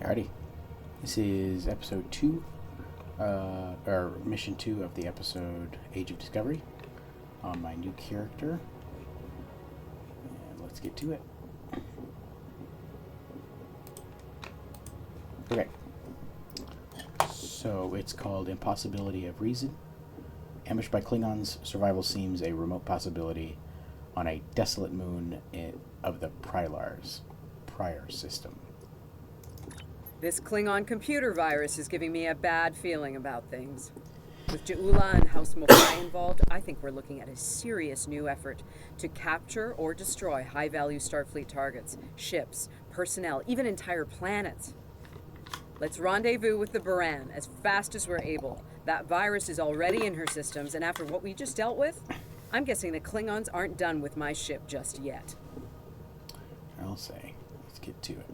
Alrighty. This is episode 2, or mission 2 of the episode Age of Discovery on my new character. And let's get to it. Okay. So it's called Impossibility of Reason. Ambushed by Klingons, survival seems a remote possibility on a desolate moon of the Prior system. This Klingon computer virus is giving me a bad feeling about things. With Ja'ula and House Mokai involved, I think we're looking at a serious new effort to capture or destroy high-value Starfleet targets, ships, personnel, even entire planets. Let's rendezvous with the Baran as fast as we're able. That virus is already in her systems, and after what we just dealt with, I'm guessing the Klingons aren't done with my ship just yet. I'll say. Let's get to it.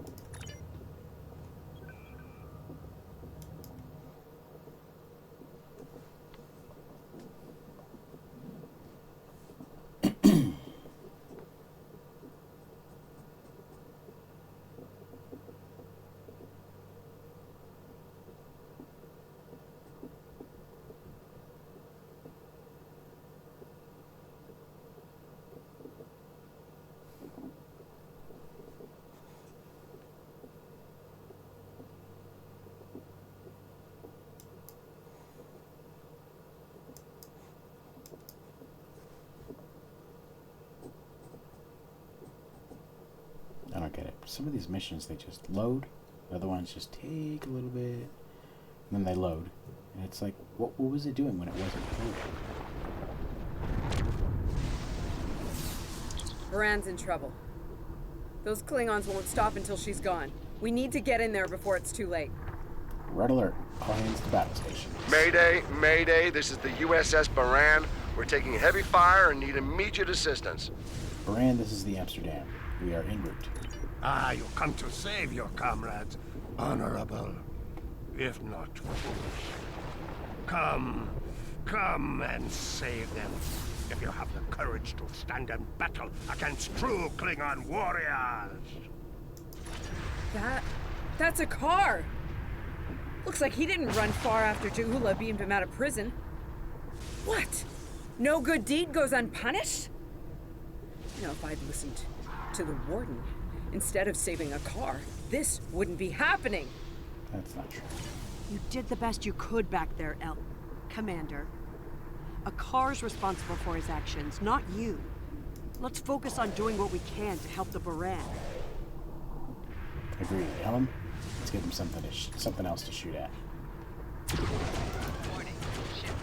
I don't get it. Some of these missions, they just load. The other ones just take a little bit. And then they load. And it's like, what was it doing when it wasn't loading? Baran's in trouble. Those Klingons won't stop until she's gone. We need to get in there before it's too late. Red alert. All hands to battle stations. Mayday, Mayday, this is the USS Baran. We're taking heavy fire and need immediate assistance. Baran, this is the Amsterdam. We are en route. Ah, you come to save your comrades. Honorable, if not foolish. Come and save them. If you have the courage to stand in battle against true Klingon warriors. That's a car! Looks like he didn't run far after Ja'ula beamed him out of prison. What? No good deed goes unpunished? You know, if I'd listened to the warden instead of saving a car, this wouldn't be happening. That's not true. You did the best you could back there, Commander. A car's responsible for his actions, not you. Let's focus on doing what we can to help the Baran. Agreed. Helen, let's give him something else to shoot at. Warning. Ship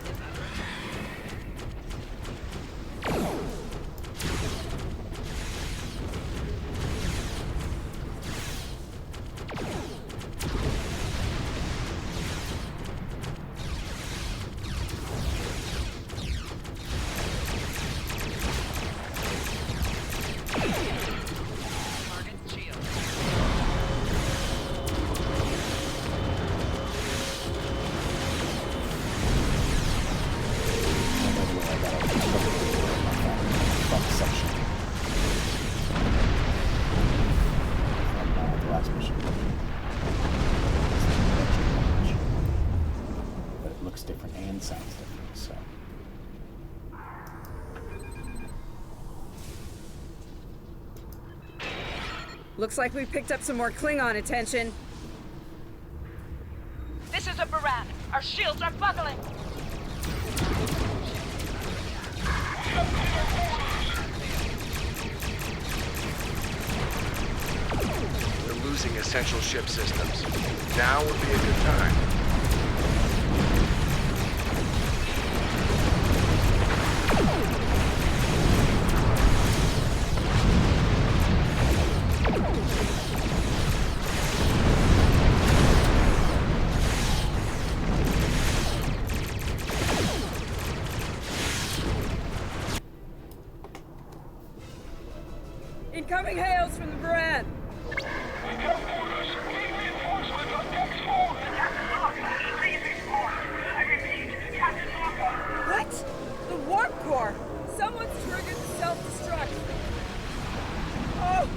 Different and sounds different, so. Looks like we picked up some more Klingon attention. This is a Baran. Our shields are buckling. We're losing essential ship systems. Now would be a good time. Incoming hails from the Baran. What? The warp core! Someone's triggered the self-destruct. Oh!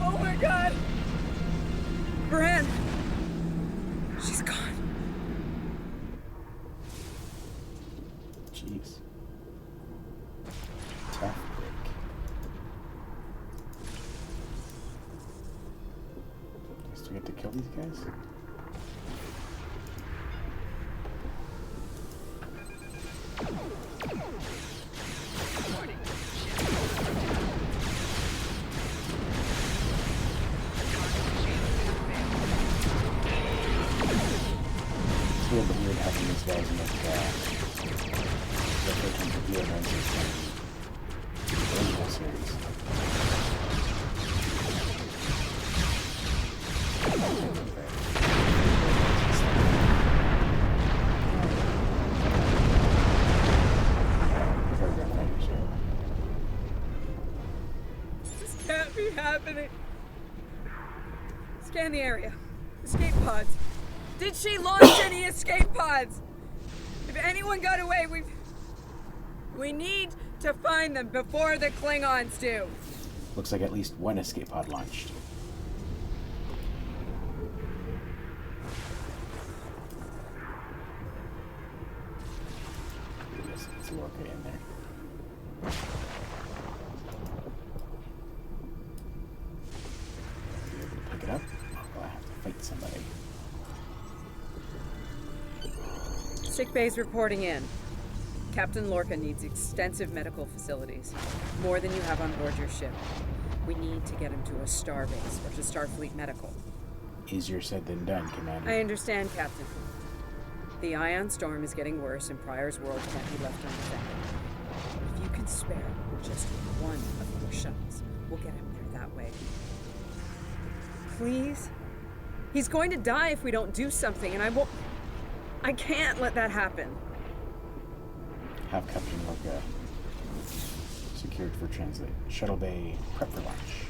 Oh my god! Baran, She's gone. Jeez. Tough break. Guess we get to kill these guys? It's a little bit weird having these guys make the freaking computer lenses from the original series. This can't be happening. Scan the area. Escape pods. Did she launch any escape pods? If anyone got away, we need to find them before the Klingons do. Looks like at least one escape pod launched. It's Lorca in there. Be able to pick it up? Or I have to fight somebody. Sick bay's reporting in. Captain Lorca needs extensive medical facilities. More than you have on board your ship. We need to get him to a starbase or to Starfleet Medical. Easier said than done, Commander. I understand, Captain. The ion storm is getting worse and Pryor's world can't be left undefended. If you can spare just one of your shuttles, we'll get him there that way. Please? He's going to die if we don't do something, and I can't let that happen. Have Captain Lorca secured for transit. Shuttle bay prep for launch.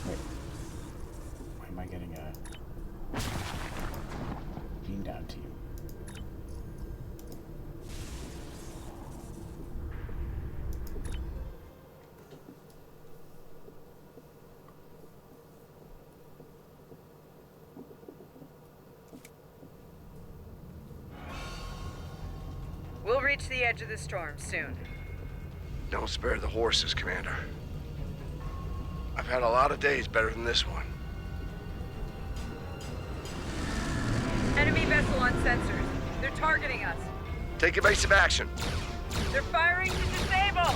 Wait. Why am I getting a beam down to you? We'll reach the edge of the storm soon. Don't spare the horses, Commander. I've had a lot of days better than this one. Enemy vessel on sensors. They're targeting us. Take evasive action. They're firing to disable.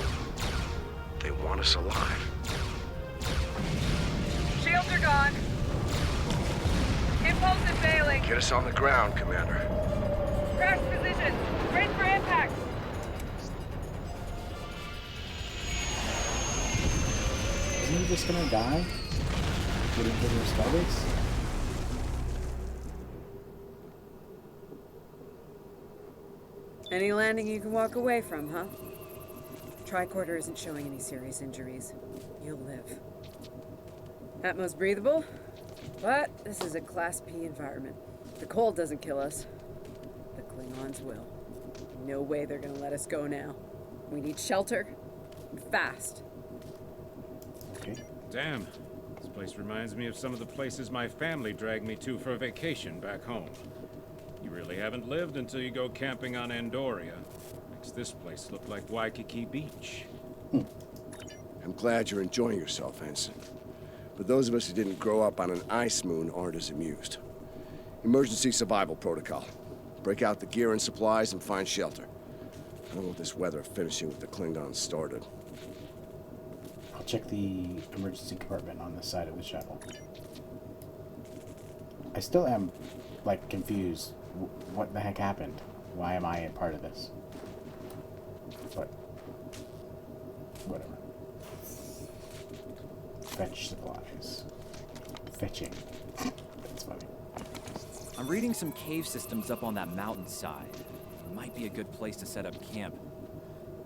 They want us alive. Shields are gone. Impulsive failing. Get us on the ground, Commander. Crash position. Brace for impact. Isn't he just gonna die? Getting to the starbase? Any landing you can walk away from, huh? Tricorder isn't showing any serious injuries. You'll live. Atmos breathable, but this is a Class P environment. The cold doesn't kill us. The Klingons will. No way they're gonna let us go now. We need shelter. And fast. Okay. Damn. This place reminds me of some of the places my family dragged me to for a vacation back home. You really haven't lived until you go camping on Andoria. Makes this place look like Waikiki Beach. I'm glad you're enjoying yourself, Ensign. But those of us who didn't grow up on an ice moon aren't as amused. Emergency survival protocol. Break out the gear and supplies and find shelter. I don't want this weather finishing what the Klingons started. I'll check the emergency compartment on the side of the shuttle. I still am, like, confused. What the heck happened? Why am I a part of this? But whatever. Fetch supplies. Fetching. That's funny. I'm reading some cave systems up on that mountainside. Might be a good place to set up camp.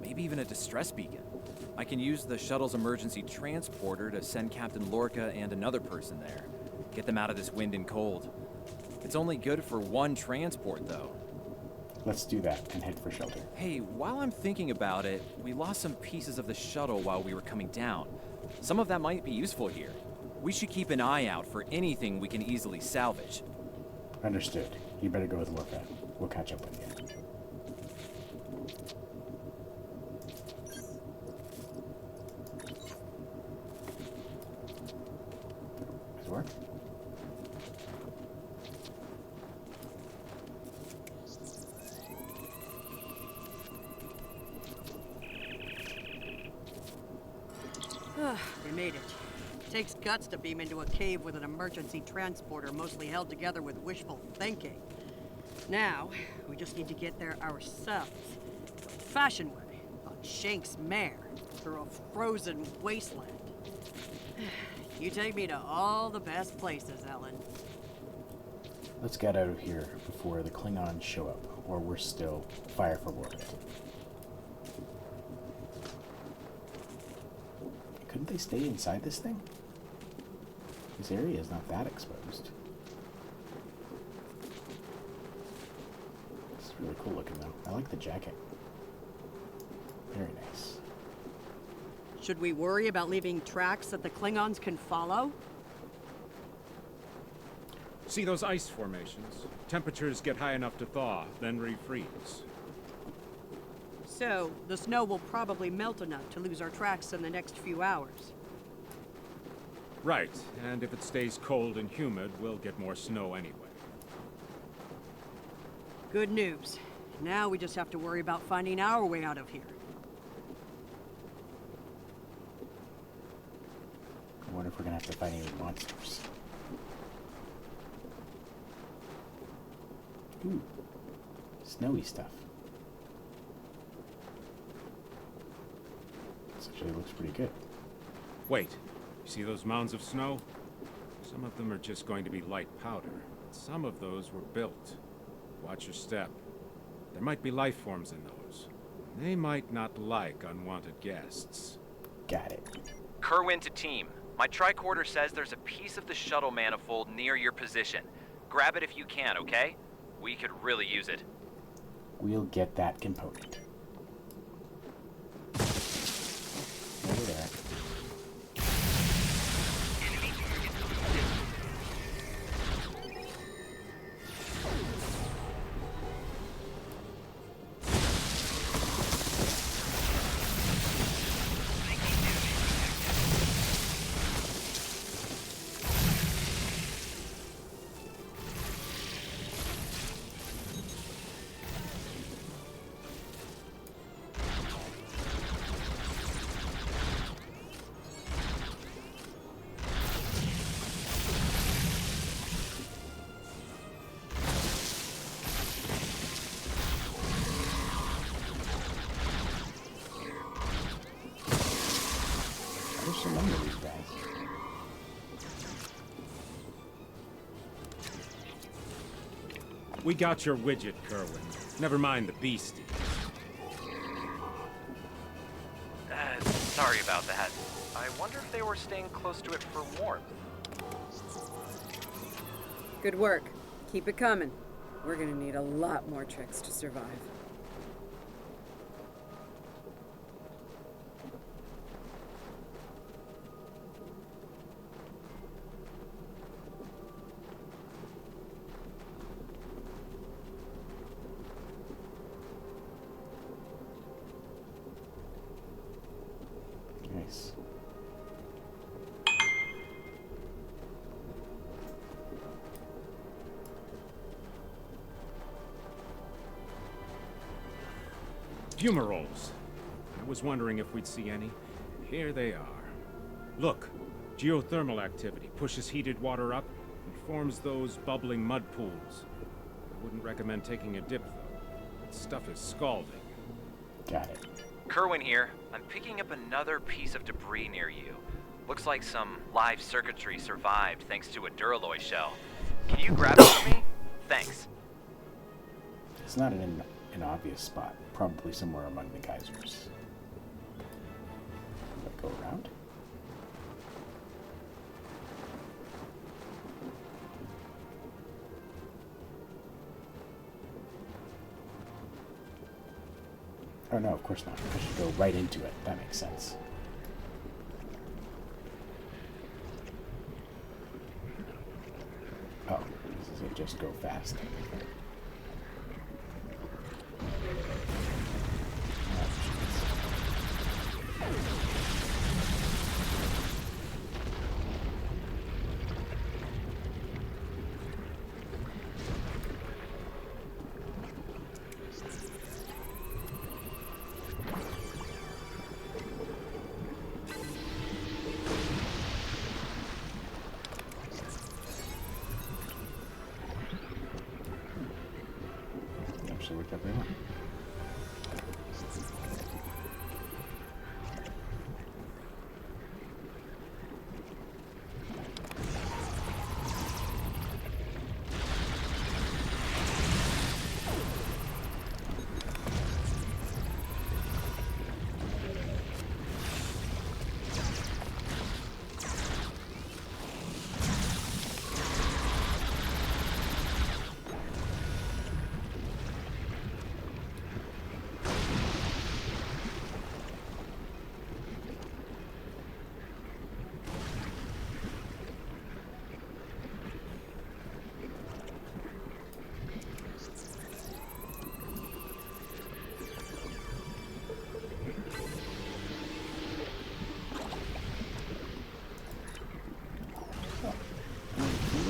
Maybe even a distress beacon. I can use the shuttle's emergency transporter to send Captain Lorca and another person there. Get them out of this wind and cold. It's only good for one transport, though. Let's do that and head for shelter. Hey, while I'm thinking about it, we lost some pieces of the shuttle while we were coming down. Some of that might be useful here. We should keep an eye out for anything we can easily salvage. Understood. You better go with a look at. We'll catch up with you. Does it work? We made it. Takes guts to beam into a cave with an emergency transporter mostly held together with wishful thinking. Now, we just need to get there ourselves. The old-fashioned way, on Shank's mare, through a frozen wasteland. You take me to all the best places, Ellen. Let's get out of here before the Klingons show up, or worse still, fire for Orbit. Couldn't they stay inside this thing? This area is not that exposed. It's really cool looking though. I like the jacket. Very nice. Should we worry about leaving tracks that the Klingons can follow? See those ice formations? Temperatures get high enough to thaw, then refreeze. So, the snow will probably melt enough to lose our tracks in the next few hours. Right, and if it stays cold and humid, we'll get more snow anyway. Good news. Now we just have to worry about finding our way out of here. I wonder if we're gonna have to fight any monsters. Ooh, snowy stuff. This actually looks pretty good. Wait, you see those mounds of snow? Some of them are just going to be light powder. Some of those were built. Watch your step. There might be life forms in those. They might not like unwanted guests. Got it. Kerwin to team. My tricorder says there's a piece of the shuttle manifold near your position. Grab it if you can, okay? We could really use it. We'll get that component. Over there. There's so many of these guys. We got your widget, Kerwin. Never mind the beastie. Sorry about that. I wonder if they were staying close to it for warmth. Good work. Keep it coming. We're gonna need a lot more tricks to survive. Nice. Fumaroles. I was wondering if we'd see any. Here they are. Look, geothermal activity pushes heated water up and forms those bubbling mud pools. I wouldn't recommend taking a dip, though. That stuff is scalding. Got it. Kerwin here. I'm picking up another piece of debris near you. Looks like some live circuitry survived thanks to a Duralloy shell. Can you grab it for me? Thanks. It's not in an obvious spot. Probably somewhere among the geysers. Do I go around? Oh no, of course not. I should go right into it. That makes sense. would just go fast. Actually worked out very well.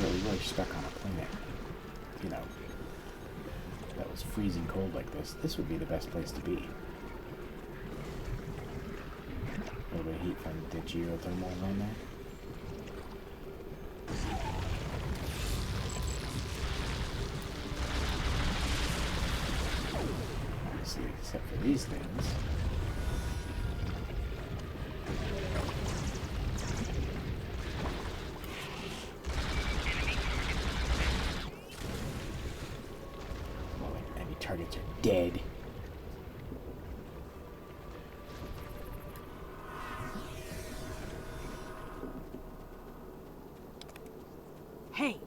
Really stuck on a planet, you know, that was freezing cold like this would be the best place to be. A little bit of heat from the geothermal around there. Obviously, except for these things. Targets are dead. Hey,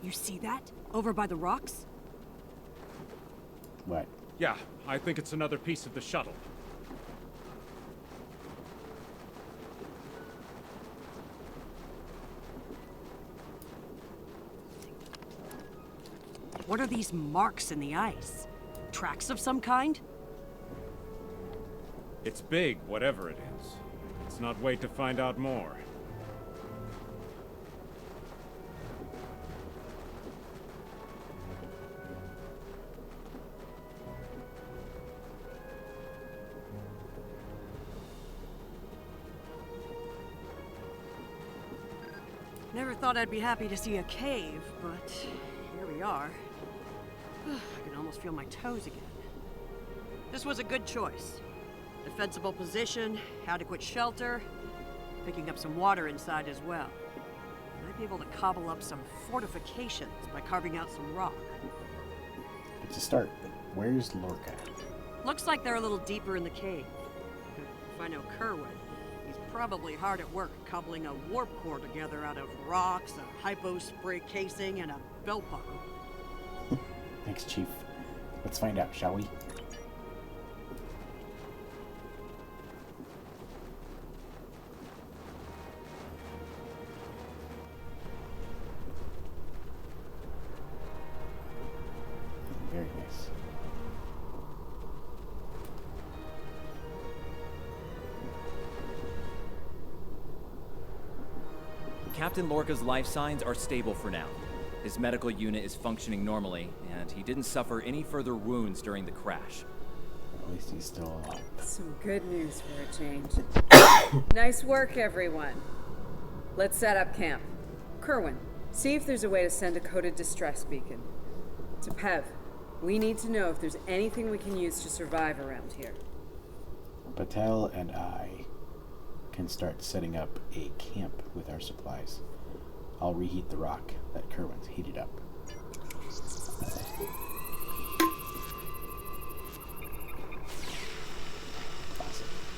you see that? Over by the rocks? What? Yeah, I think it's another piece of the shuttle. What are these marks in the ice? Tracks of some kind? It's big, whatever it is. Let's not wait to find out more. Never thought I'd be happy to see a cave, but here we are. I can almost feel my toes again. This was a good choice. Defensible position, adequate shelter, picking up some water inside as well. Might be able to cobble up some fortifications by carving out some rock. It's a start, but where's Lorca? Looks like they're a little deeper in the cave. If I know Kerwin, he's probably hard at work cobbling a warp core together out of rocks, a hypo spray casing, and a belt buckle. Thanks, Chief. Let's find out, shall we? Very nice. Captain Lorca's life signs are stable for now. His medical unit is functioning normally, and he didn't suffer any further wounds during the crash. At least he's still alive. Some good news for a change. Nice work, everyone. Let's set up camp. Kerwin, see if there's a way to send a coded distress beacon. To Pev, we need to know if there's anything we can use to survive around here. Patel and I can start setting up a camp with our supplies. I'll reheat the rock that Kerwin's heated up.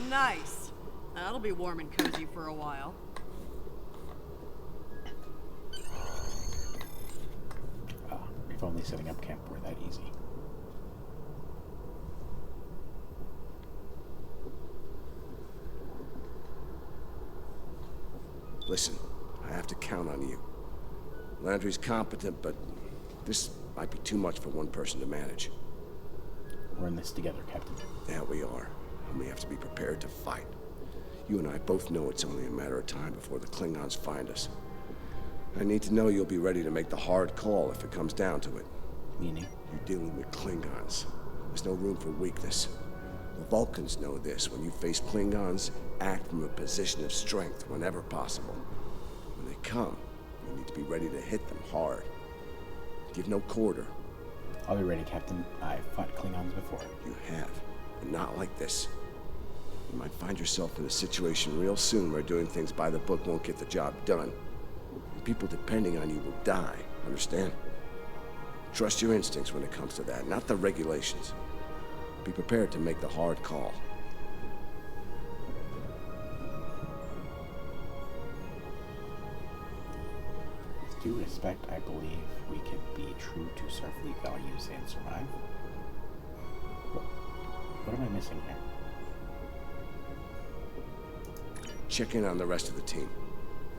Nice. That'll be warm and cozy for a while. If only setting up camp were that easy. Listen, I have to count on you. Landry's competent, but This might be too much for one person to manage. We're in this together, Captain. Yeah, we are. And we have to be prepared to fight. You and I both know it's only a matter of time before the Klingons find us. I need to know you'll be ready to make the hard call if it comes down to it. Meaning? You're dealing with Klingons. There's no room for weakness. The Vulcans know this. When you face Klingons, act from a position of strength whenever possible. When they come, you need to be ready to hit them hard. Give no quarter. I'll be ready, Captain. I've fought Klingons before. You have, but not like this. You might find yourself in a situation real soon where doing things by the book won't get the job done. And people depending on you will die, understand? Trust your instincts when it comes to that, not the regulations. Be prepared to make the hard call. With due respect, I believe we can be true to Starfleet values and survive. What am I missing here? Check in on the rest of the team.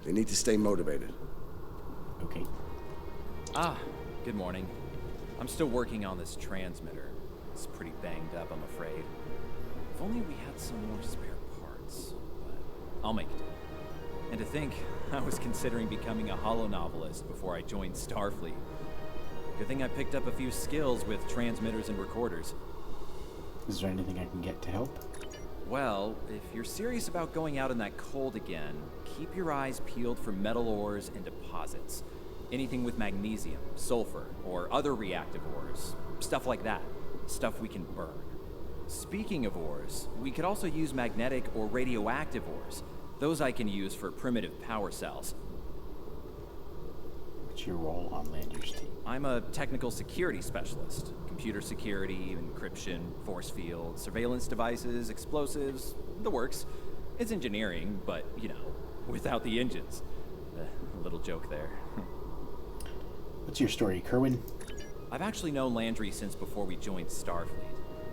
They need to stay motivated. Okay. Ah, good morning. I'm still working on this transmitter. It's pretty banged up, I'm afraid. If only we had some more spare parts. But I'll make it do. And to think, I was considering becoming a holonovelist before I joined Starfleet. Good thing I picked up a few skills with transmitters and recorders. Is there anything I can get to help? Well, if you're serious about going out in that cold again, keep your eyes peeled for metal ores and deposits. Anything with magnesium, sulfur, or other reactive ores. Stuff like that. Stuff we can burn. Speaking of ores, we could also use magnetic or radioactive ores. Those I can use for primitive power cells. What's your role on Lander's team? I'm a technical security specialist. Computer security, encryption, force field, surveillance devices, explosives, the works. It's engineering, but, you know, without the engines. A little joke there. What's your story, Kerwin? I've actually known Landry since before we joined Starfleet.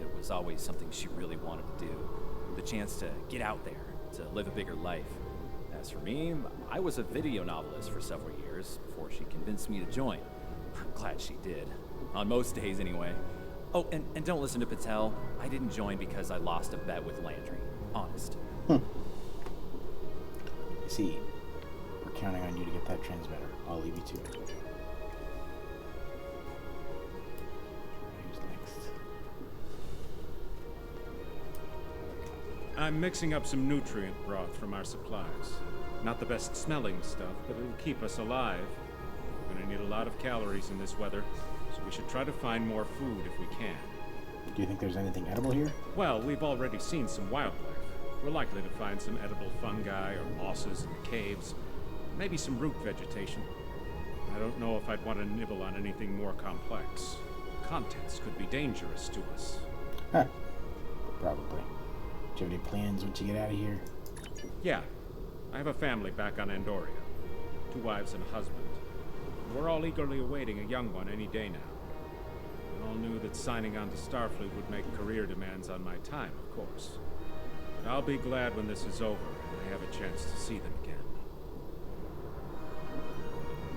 It was always something she really wanted to do. The chance to get out there, to live a bigger life. As for me, I was a video novelist for several years before she convinced me to join. I'm glad she did. On most days, anyway. Oh, and don't listen to Patel. I didn't join because I lost a bet with Landry. Honest. See, we're counting on you to get that transmitter. I'll leave you to it. Who's next? I'm mixing up some nutrient broth from our supplies. Not the best smelling stuff, but it'll keep us alive. We're gonna need a lot of calories in this weather, so we should try to find more food if we can. Do you think there's anything edible here? Well, we've already seen some wildlife. We're likely to find some edible fungi or mosses in the caves. Maybe some root vegetation. I don't know if I'd want to nibble on anything more complex. Contents could be dangerous to us. Huh. Probably. Do you have any plans once you get out of here? Yeah. I have a family back on Andoria. 2 wives and a husband. We're all eagerly awaiting a young one any day now. We all knew that signing on to Starfleet would make career demands on my time, of course. But I'll be glad when this is over and I have a chance to see them again.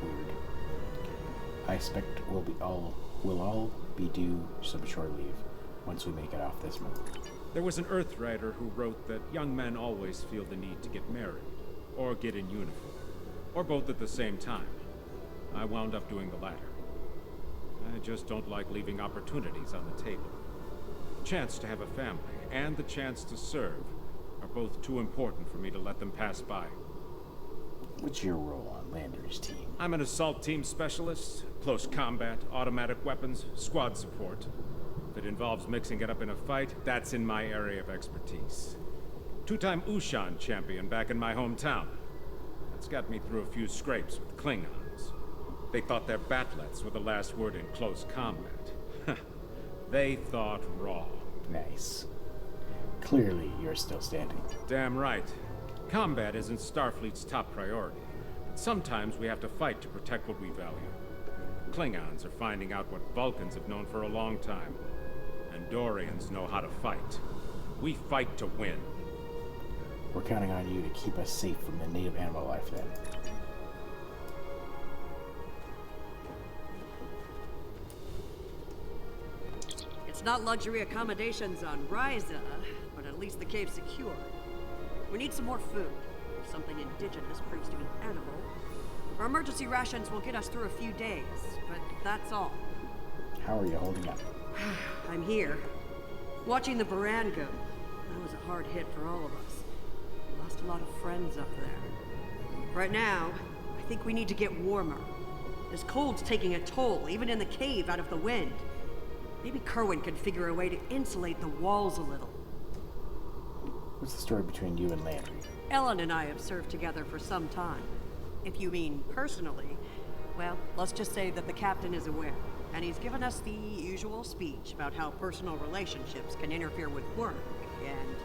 Weird. I expect we'll all be due some shore leave once we make it off this moon. There was an Earth writer who wrote that young men always feel the need to get married, or get in uniform, or both at the same time. I wound up doing the latter. I just don't like leaving opportunities on the table. The chance to have a family and the chance to serve are both too important for me to let them pass by. What's your role on Lander's team? I'm an assault team specialist, close combat, automatic weapons, squad support. If it involves mixing it up in a fight, that's in my area of expertise. 2-time Ushan champion back in my hometown. That's got me through a few scrapes with Klingons. They thought their batlets were the last word in close combat. They thought wrong. Nice. Clearly, you're still standing. Damn right. Combat isn't Starfleet's top priority. But sometimes we have to fight to protect what we value. Klingons are finding out what Vulcans have known for a long time. Andorians know how to fight. We fight to win. We're counting on you to keep us safe from the native animal life then. It's not luxury accommodations on Ryza, but at least the cave's secure. We need some more food. If something indigenous proves to be edible, our emergency rations will get us through a few days, but that's all. How are you holding up? I'm here, watching the Baran go. That was a hard hit for all of us. We lost a lot of friends up there. Right now, I think we need to get warmer. This cold's taking a toll, even in the cave out of the wind. Maybe Kerwin can figure a way to insulate the walls a little. What's the story between you and Landry? Ellen and I have served together for some time. If you mean personally, well, let's just say that the captain is aware. And he's given us the usual speech about how personal relationships can interfere with work. And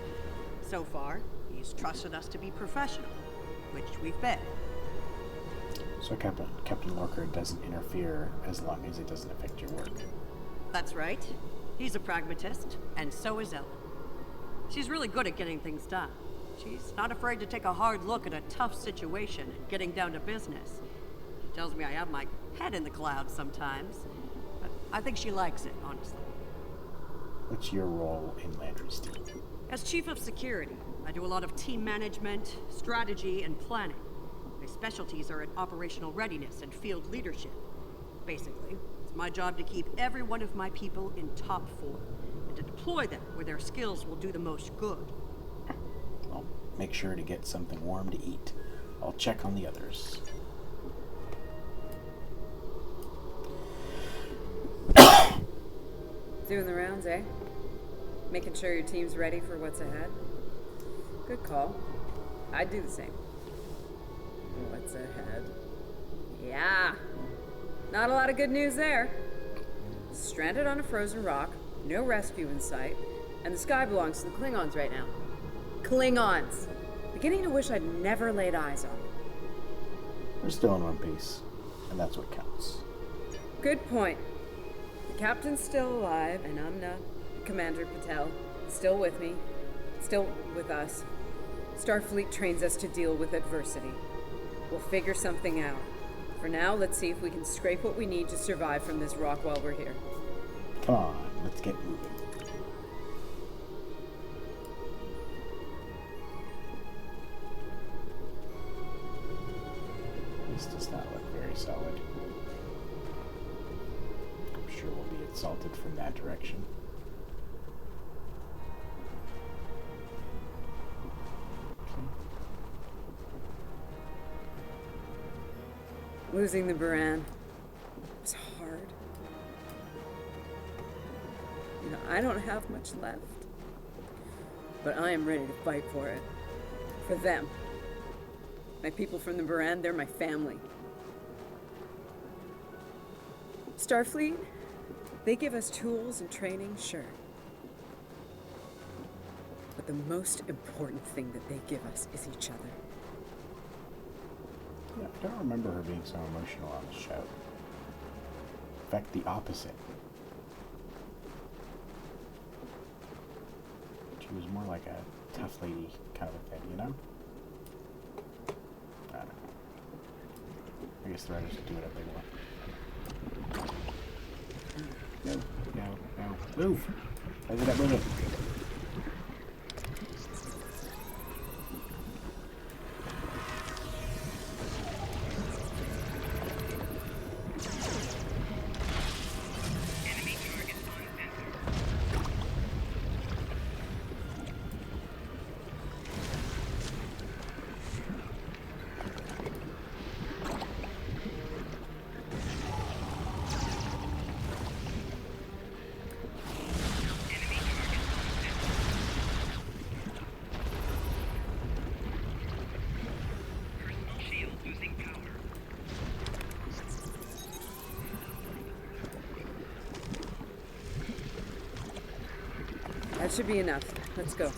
so far, he's trusted us to be professional, which we've been. So Captain Lorker doesn't interfere as long as it doesn't affect your work. That's right. He's a pragmatist, and so is Ellen. She's really good at getting things done. She's not afraid to take a hard look at a tough situation and getting down to business. She tells me I have my head in the clouds sometimes, but I think she likes it, honestly. What's your role in Landry's team? As chief of security, I do a lot of team management, strategy, and planning. My specialties are in operational readiness and field leadership. Basically, it's my job to keep every one of my people in top form, and to deploy them where their skills will do the most good. Well, make sure to get something warm to eat. I'll check on the others. Doing the rounds, eh? Making sure your team's ready for what's ahead? Good call. I'd do the same. What's ahead? Yeah. Not a lot of good news there. Stranded on a frozen rock, no rescue in sight, and the sky belongs to the Klingons right now. Klingons! Beginning to wish I'd never laid eyes on them. We're still in one piece, and that's what counts. Good point. The captain's still alive, and Amna, Commander Patel, still with me, still with us. Starfleet trains us to deal with adversity. We'll figure something out. For now, let's see if we can scrape what we need to survive from this rock while we're here. Come on, let's get moving. This does not look very solid. I'm sure we'll be assaulted from that direction. Losing the Baran was hard. You know, I don't have much left. But I am ready to fight for it. For them. My people from the Baran, they're my family. Starfleet, they give us tools and training, sure. But the most important thing that they give us is each other. Yeah, I don't remember her being so emotional on the show. In fact, the opposite. She was more like a tough lady kind of a thing, you know? I don't know. I guess the writers can do whatever they want. No. Move! Why is it not moving? That should be enough. Let's go.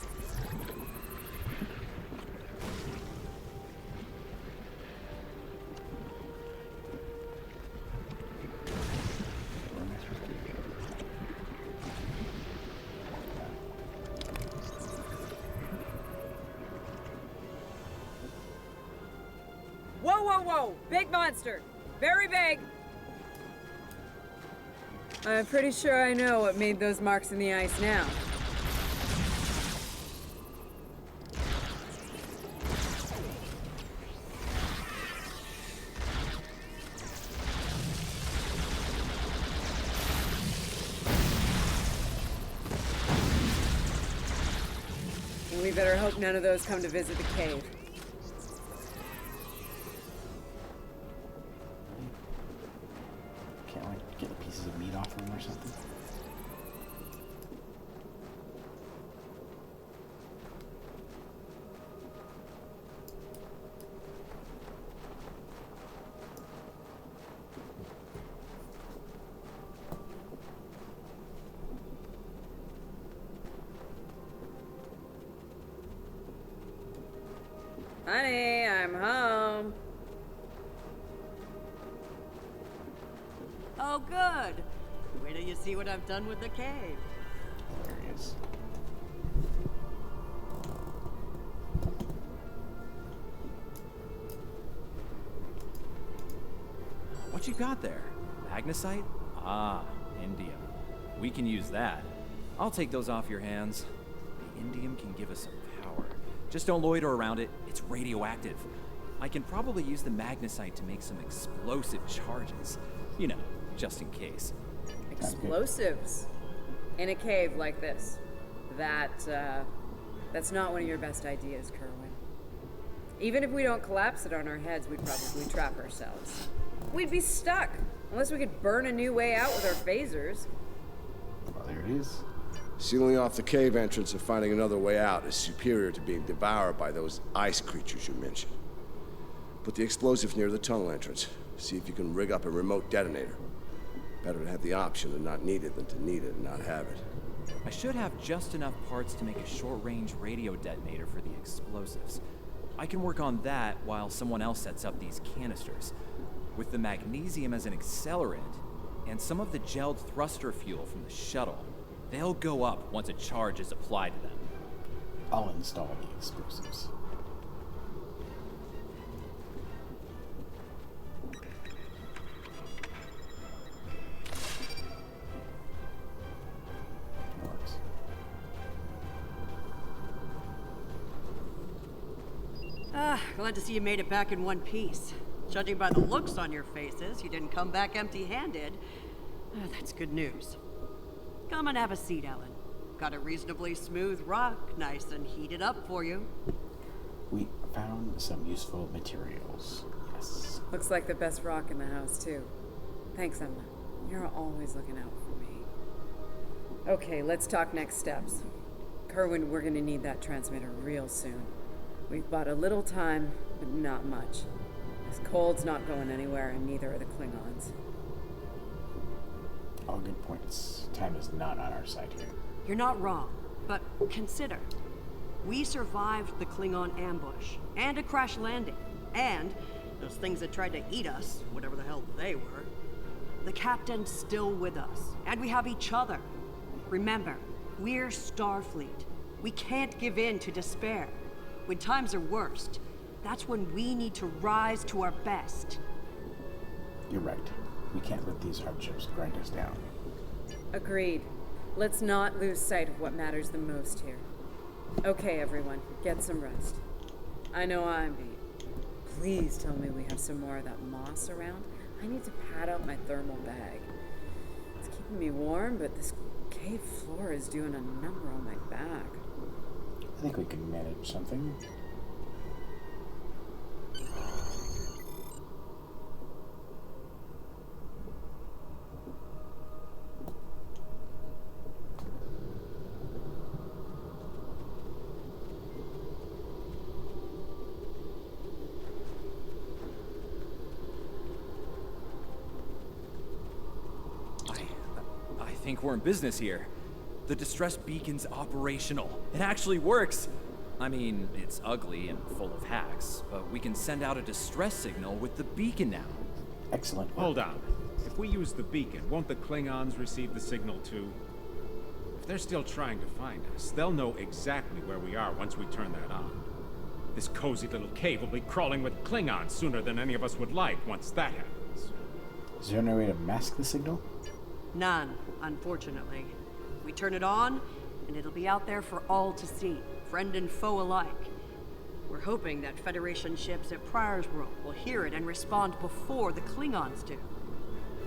Whoa, whoa, whoa! Big monster! Very big! I'm pretty sure I know what made those marks in the ice now. And we better hope none of those come to visit the cave. Can't like get the pieces of meat off them or something. Honey, I'm home. Oh, good. Wait till you see what I've done with the cave. There he is. What you got there? Magnesite? Ah, indium. We can use that. I'll take those off your hands. The indium can give us some power. Just don't loiter around it. It's radioactive. I can probably use the magnesite to make some explosive charges. You know, just in case. Explosives. In a cave like this. That's not one of your best ideas, Kerwin. Even if we don't collapse it on our heads, we'd probably trap ourselves. We'd be stuck, unless we could burn a new way out with our phasers. Well, there it is. Sealing off the cave entrance and finding another way out is superior to being devoured by those ice creatures you mentioned. Put the explosive near the tunnel entrance. See if you can rig up a remote detonator. Better to have the option and not need it than to need it and not have it. I should have just enough parts to make a short-range radio detonator for the explosives. I can work on that while someone else sets up these canisters. With the magnesium as an accelerant, and some of the gelled thruster fuel from the shuttle, they'll go up once a charge is applied to them. I'll install the explosives. Works. Glad to see you made it back in one piece. Judging by the looks on your faces, you didn't come back empty-handed. That's good news. Come and have a seat, Ellen. Got a reasonably smooth rock, nice and heated up for you. We found some useful materials. Yes. Looks like the best rock in the house, too. Thanks, Emma. You're always looking out for me. Okay, let's talk next steps. Kerwin, we're gonna need that transmitter real soon. We've bought a little time, but not much. This cold's not going anywhere, and neither are the Klingons. All good points. Time is not on our side here. You're not wrong, but consider. We survived the Klingon ambush, and a crash landing, and those things that tried to eat us, whatever the hell they were. The captain's still with us, and we have each other. Remember, we're Starfleet. We can't give in to despair. When times are worst, that's when we need to rise to our best. You're right. We can't let these hardships grind us down. Agreed. Let's not lose sight of what matters the most here. Okay, everyone, get some rest. I know I'm beat. Please tell me we have some more of that moss around. I need to pad out my thermal bag. It's keeping me warm, but this cave floor is doing a number on my back. I think we can manage something. I think we're in business here. The distress beacon's operational. It actually works. I mean, it's ugly and full of hacks, but we can send out a distress signal with the beacon now. Excellent work. Hold on. If we use the beacon, won't the Klingons receive the signal too? If they're still trying to find us, they'll know exactly where we are once we turn that on. This cozy little cave will be crawling with Klingons sooner than any of us would like once that happens. Is there any way to mask the signal? None, unfortunately. We turn it on, and it'll be out there for all to see, friend and foe alike. We're hoping that Federation ships at Pryor's World will hear it and respond before the Klingons do.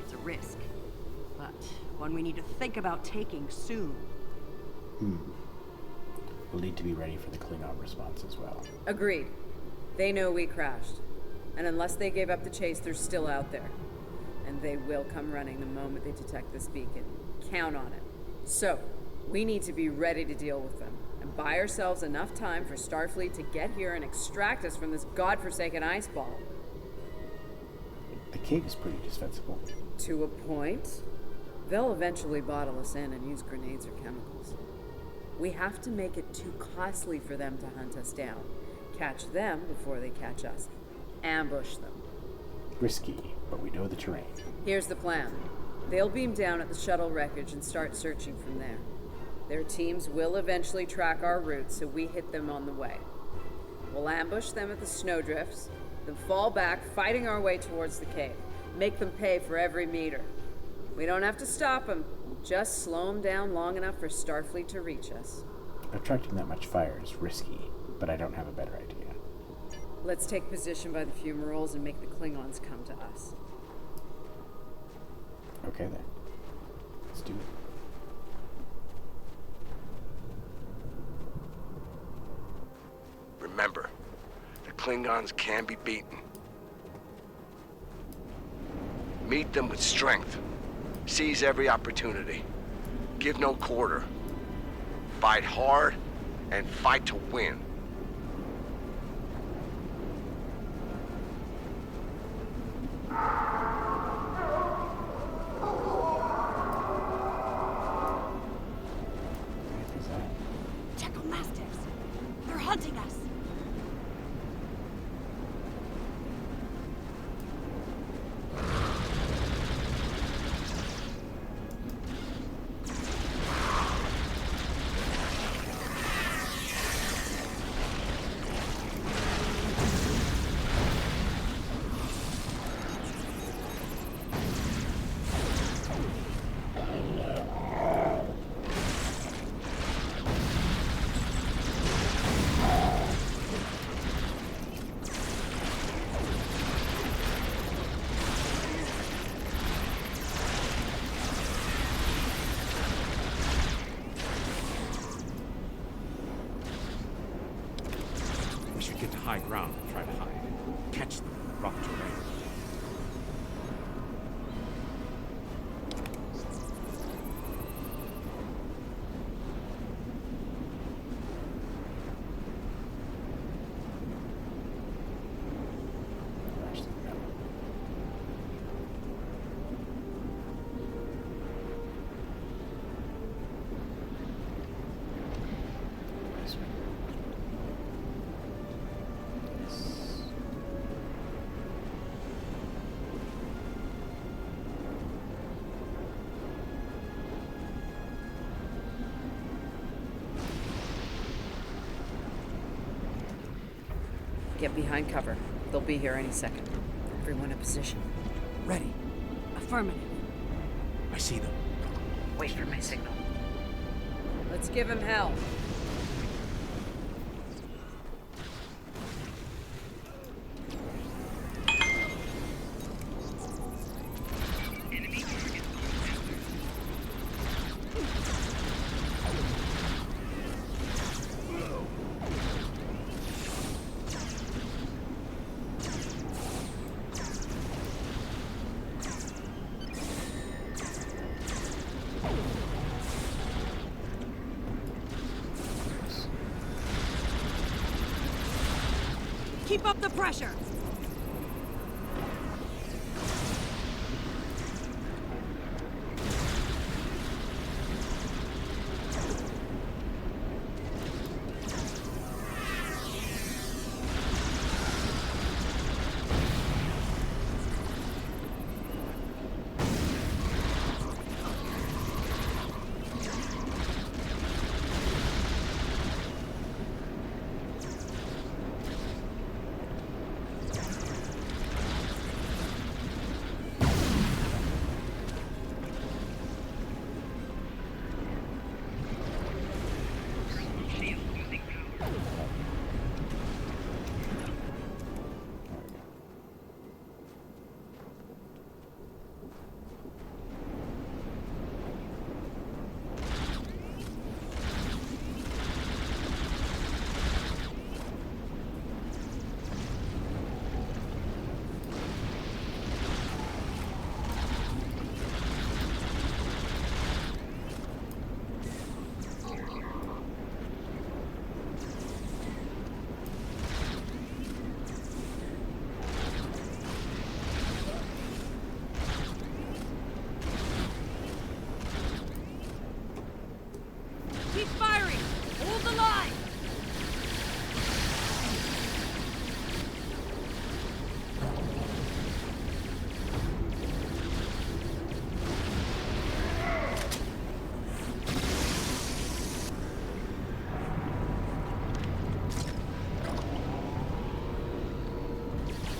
It's a risk, but one we need to think about taking soon. We'll need to be ready for the Klingon response as well. Agreed. They know we crashed. And unless they gave up the chase, they're still out there. And they will come running the moment they detect this beacon. Count on it. So, we need to be ready to deal with them. And buy ourselves enough time for Starfleet to get here and extract us from this godforsaken ice ball. The cave is pretty defensible. To a point. They'll eventually bottle us in and use grenades or chemicals. We have to make it too costly for them to hunt us down. Catch them before they catch us. Ambush them. Risky, but we know the terrain. Here's the plan. They'll beam down at the shuttle wreckage and start searching from there. Their teams will eventually track our route, so we hit them on the way. We'll ambush them at the snowdrifts, then fall back, fighting our way towards the cave. Make them pay for every meter. We don't have to stop them, just slow them down long enough for Starfleet to reach us. Attracting that much fire is risky, but I don't have a better idea. Let's take position by the fumaroles and make the Klingons come to us. Okay then. Let's do it. Remember, the Klingons can be beaten. Meet them with strength. Seize every opportunity. Give no quarter. Fight hard and fight to win. Check-o-mastiffs! They're hunting us! We should get to high ground and try to hide. Catch them in the rough terrain. Get behind cover. They'll be here any second. Everyone in position. Ready. Affirmative. I see them. Wait for my signal. Let's give him hell. Keep up the pressure!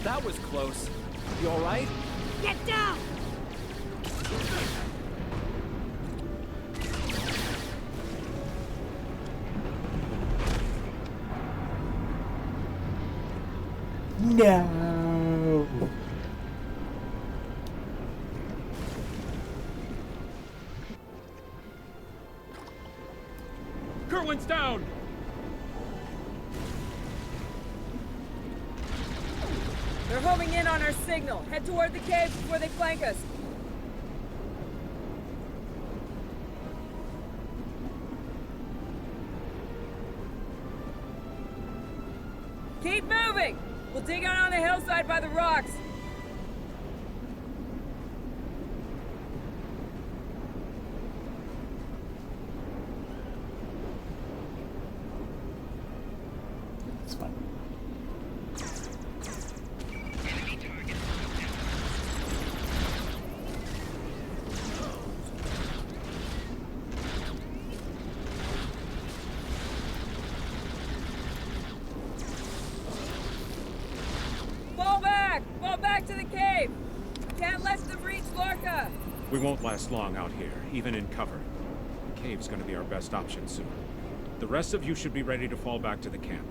That was close. You alright? Get down! No. Kerwin's down! They're homing in on our signal. Head toward the cave before they flank us. Keep moving! We'll dig out on the hillside by the rocks. It's fine. Fall back! Fall back to the cave! Can't let them reach Lorca! We won't last long out here, even in cover. The cave's gonna be our best option soon. The rest of you should be ready to fall back to the camp.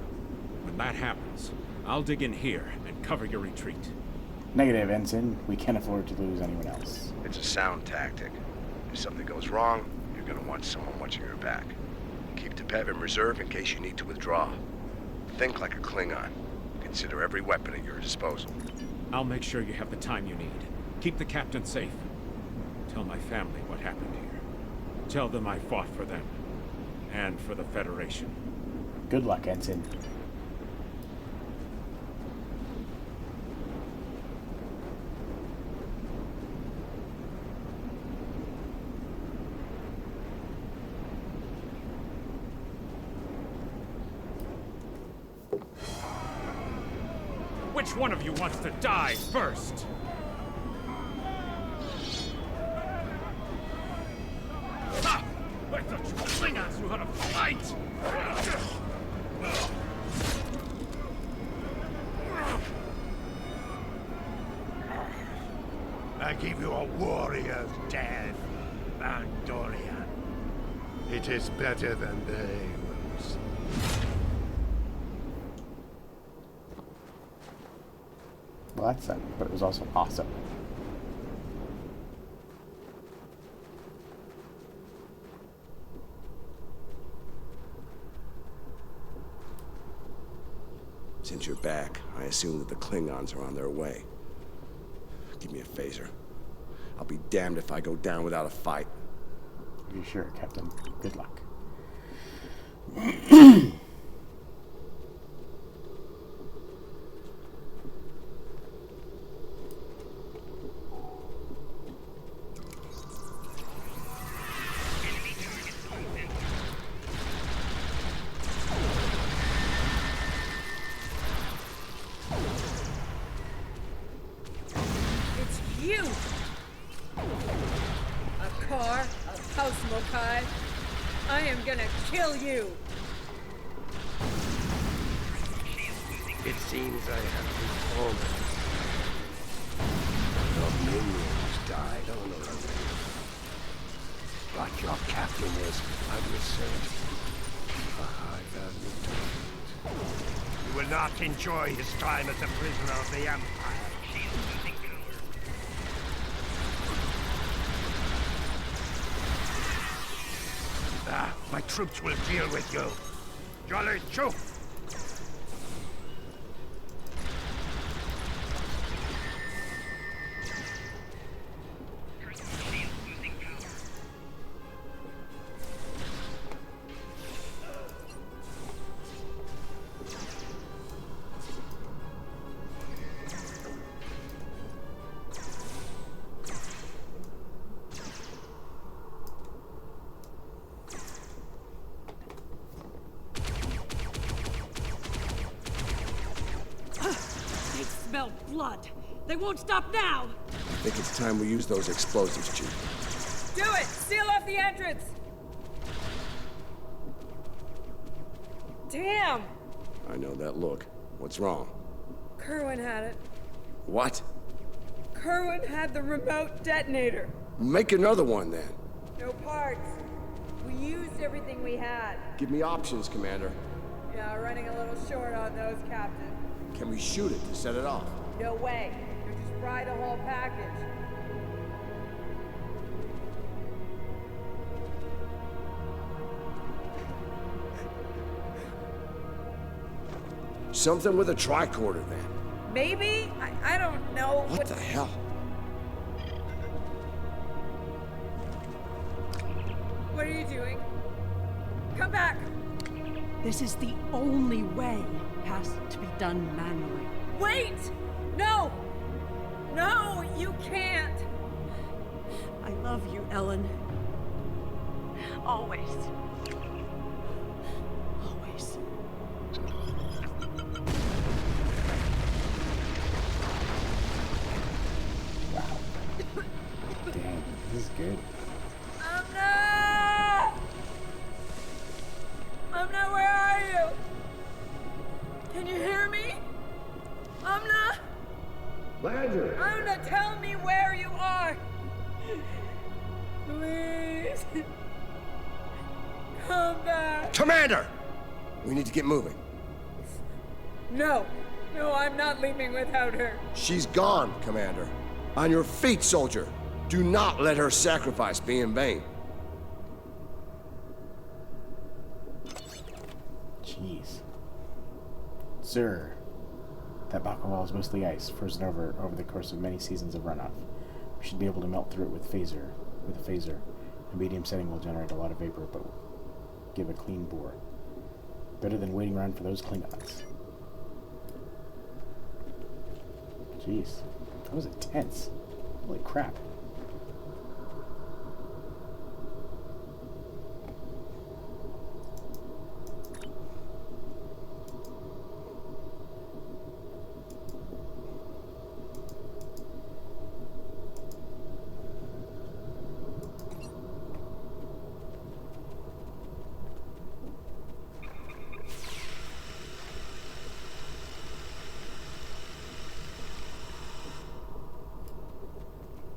When that happens, I'll dig in here and cover your retreat. Negative, Ensign. We can't afford to lose anyone else. It's a sound tactic. If something goes wrong, you're gonna want someone watching your back. Keep the Pev in reserve in case you need to withdraw. Think like a Klingon. Consider every weapon at your disposal. I'll make sure you have the time you need. Keep the captain safe. Tell my family what happened here. Tell them I fought for them. And for the Federation. Good luck, Ensign. Which one of you wants to die first? Ha! I thought you Klingons knew how to fight! I give you a warrior's death, Andorian. It is better than they will see. Well, that sucked, but it was also awesome. Since you're back, I assume that the Klingons are on their way. Give me a phaser. I'll be damned if I go down without a fight. Are you sure, Captain? Good luck. It's you! A car, a house Mokai. I am gonna kill you! It seems I have been almost. The minions died on Earth. But your captain is, I will say, a high-value target. You will not enjoy his time as a prisoner of the Empire. My troops will deal with you. Jolly Choke! They smell blood. They won't stop now. I think it's time we use those explosives, Chief. Do it! Seal off the entrance! Damn! I know that look. What's wrong? Kerwin had it. What? Kerwin had the remote detonator. Make another one then. No parts. We used everything we had. Give me options, Commander. Yeah, running a little short on those, Captain. Can we shoot it to set it off? No way. You just fry the whole package. Something with a tricorder then. Maybe? I don't know. What the hell? What are you doing? Come back! This is the only way. Has to be done manually. Wait! No! No, you can't! I love you, Ellen. Always. Always. Damn, this is good. Amna! Amna, where are you? Can you hear me? Amna? Landry! Amna, tell me where you are! Please. Come back. Commander! We need to get moving. No. No, I'm not leaving without her. She's gone, Commander. On your feet, soldier. Do not let her sacrifice be in vain. Jeez. Sir, that Bakuwal is mostly ice, frozen over the course of many seasons of runoff. We should be able to melt through it with a phaser. A medium setting will generate a lot of vapor, but will give a clean bore. Better than waiting around for those Klingons. Jeez. That was intense. Holy crap.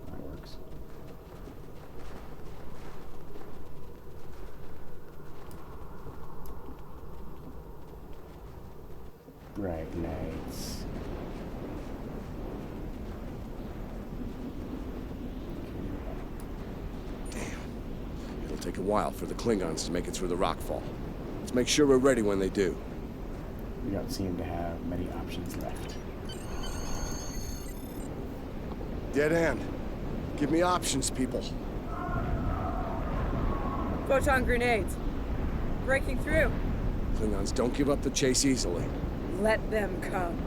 That works. Bright lights. It'll take a while for the Klingons to make it through the rockfall. Let's make sure we're ready when they do. We don't seem to have many options left. Dead end. Give me options, people. Photon grenades. Breaking through. Klingons don't give up the chase easily. Let them come.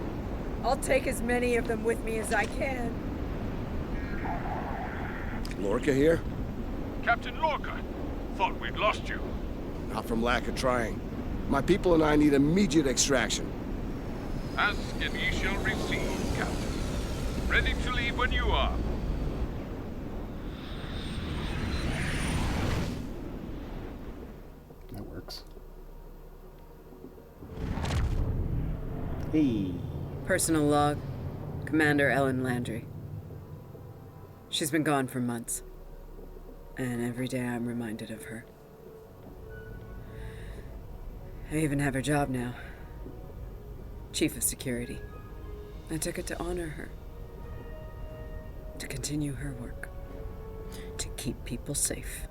I'll take as many of them with me as I can. Lorca here? Captain Lorca, thought we'd lost you. Not from lack of trying. My people and I need immediate extraction. Ask and ye shall receive, Captain. Ready to leave when you are. That works. Hey. Personal log. Commander Ellen Landry. She's been gone for months. And every day I'm reminded of her. I even have her job now. Chief of Security. I took it to honor her. To continue her work. To keep people safe.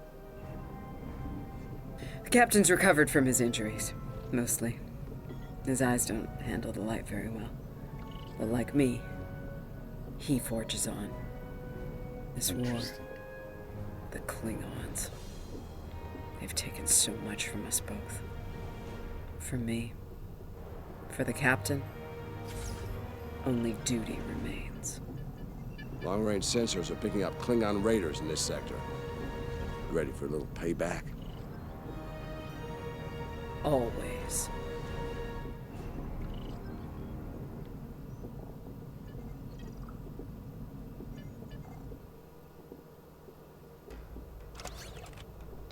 The captain's recovered from his injuries. Mostly. His eyes don't handle the light very well. But like me, he forges on. This war, the Klingons. They've taken so much from us both. From me, for the captain, only duty remains. Long-range sensors are picking up Klingon raiders in this sector. Ready for a little payback? Always.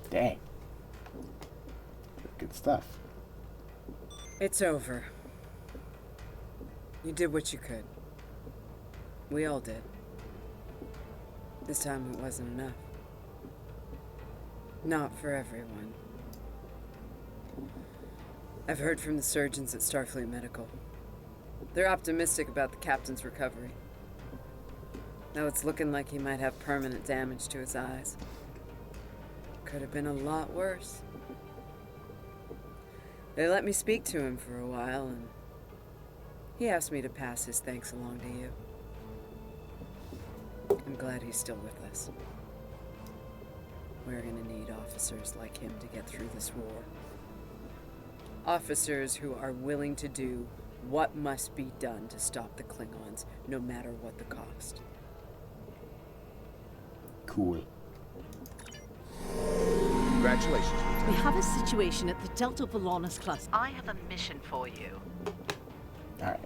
Dang. Good stuff. It's over. You did what you could. We all did. This time it wasn't enough. Not for everyone. I've heard from the surgeons at Starfleet Medical. They're optimistic about the captain's recovery. Though it's looking like he might have permanent damage to his eyes. Could have been a lot worse. They let me speak to him for a while, and he asked me to pass his thanks along to you. I'm glad he's still with us. We're gonna need officers like him to get through this war. Officers who are willing to do what must be done to stop the Klingons, no matter what the cost. Cool. Congratulations, We Lieutenant. have a situation at the Delta Volanus cluster. I have a mission for you. Alright.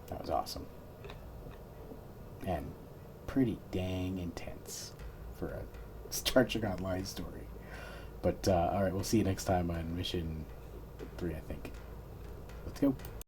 That was awesome. And pretty dang intense for a Star Trek Online story. But, alright, we'll see you next time on Mission 3, I think. Let's go.